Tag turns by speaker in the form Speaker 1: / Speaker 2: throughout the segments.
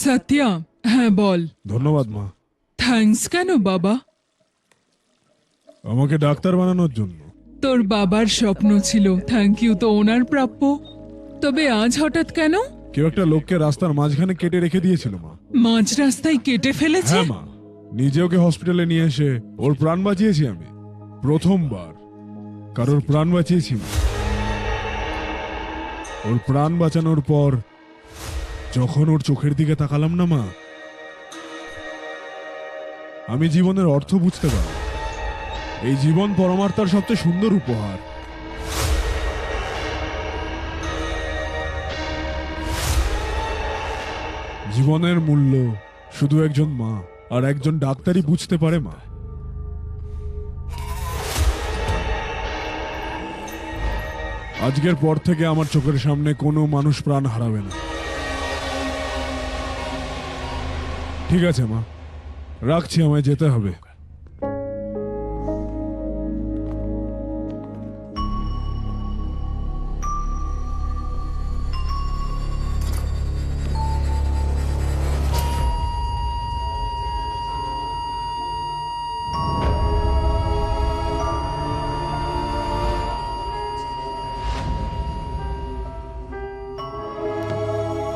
Speaker 1: সত্যা, হ্যাঁ বল।
Speaker 2: ধন্যবাদ মা,
Speaker 1: থ্যাঙ্কস কেন বাবা?
Speaker 2: আমাকে ডাক্তার বানানোর জন্য।
Speaker 1: তোর বাবার স্বপ্ন ছিল, থ্যাংক ইউ তো ওনার প্রাপ্য। তবে আজ হঠাৎ কেন?
Speaker 2: কেউ একটা লোককে রাস্তার মাঝখানে কেটে রেখে দিয়েছিল মা।
Speaker 1: মাঝ রাস্তায় কেটে ফেলেছে?
Speaker 2: হ্যাঁ মা, নিজে ওকে হসপিটালে নিয়ে এসে ওর প্রাণ বাঁচিয়েছি আমি। প্রথমবার কারোর প্রাণ বাঁচিয়েছি মা। ওর প্রাণ বাঁচানোর পর যখন ওর চোখের দিকে তাকালাম না মা, আমি জীবনের অর্থ বুঝতে পারলাম। এই জীবন পরমাত্মার সবচেয়ে সুন্দর উপহার। জীবনের মূল্য শুধু একজন মা আর একজন ডাক্তারই বুঝতে পারে মা। আজকের পর থেকে আমার চোখের সামনে কোনো মানুষ প্রাণ হারাবে না। ঠিক আছে মা, রাখছি, আমায় যেতে হবে।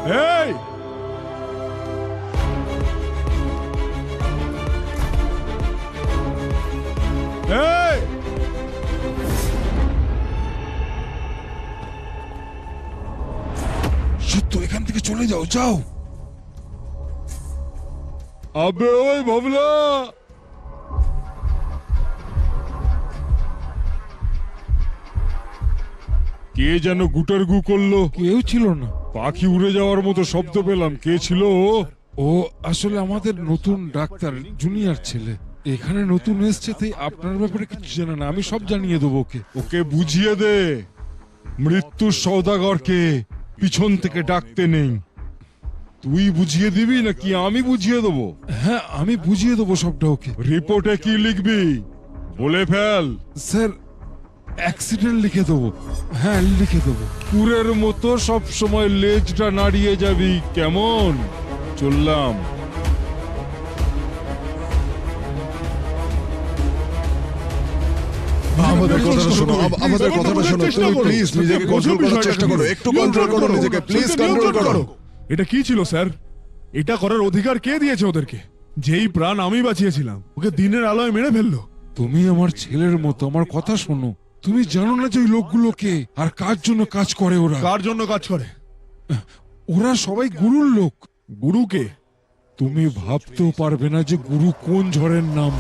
Speaker 2: এই এই
Speaker 3: সত্য, এখান থেকে চলে যাও, যাও।
Speaker 2: আবে ওই ভাবলা, কে যেন গুটার গু করলো?
Speaker 3: কেউ ছিল না।
Speaker 2: পাখি উড়ে যাওয়ার মতো শব্দ পেলাম। কে ছিল ও?
Speaker 3: ও আসলে আমাদের নতুন ডাক্তার, জুনিয়র ছেলে। এখানে নতুন এসছে, তাই আপনার ব্যাপারে কিছু জানে না। আমি সব জানিয়ে দেবো ওকে।
Speaker 2: ওকে বুঝিয়ে দে মৃত্যুর সওদাগরকে পিছন থেকে ডাকতে নেই। তুই বুঝিয়ে দিবি নাকি আমি বুঝিয়ে দেবো?
Speaker 3: হ্যাঁ, আমি বুঝিয়ে দেবো সবটা ওকে।
Speaker 2: রিপোর্টে কি লিখবি বলে ফেল।
Speaker 3: স্যার, অ্যাক্সিডেন্ট লিখে দেবো। হ্যাঁ, লিখে দেবো।
Speaker 2: কুকুরের মতো সব সময় লেজটা নাড়িয়ে যাবি, কেমন? চললাম।
Speaker 4: আমাদের কথাটা শোনো, আমাদের কথাটা শোনো। তুমি প্লিজ নিজেকে কন্ট্রোল করার চেষ্টা করো, একটু কন্ট্রোল করো নিজেকে, প্লিজ কন্ট্রোল করো।
Speaker 2: এটা কি ছিল স্যার? এটা করার অধিকার কে দিয়েছে ওদেরকে? যেই প্রাণ আমি বাঁচিয়েছিলাম ওকে দিনের আলোয় মেরে ফেললো।
Speaker 3: তুমি আমার ছেলের মতো, আমার কথা শোনো। তুমি জানো না যে ওই লোকগুলোকে আর কার জন্য কাজ করে ওরা?
Speaker 2: কার জন্য কাজ করে?
Speaker 3: ওরা সবাই গুরুর লোক।
Speaker 2: গুরুকে?
Speaker 3: তুমি ভাবতেও পারবে না যে গুরু কোন ঝড়ের নাম।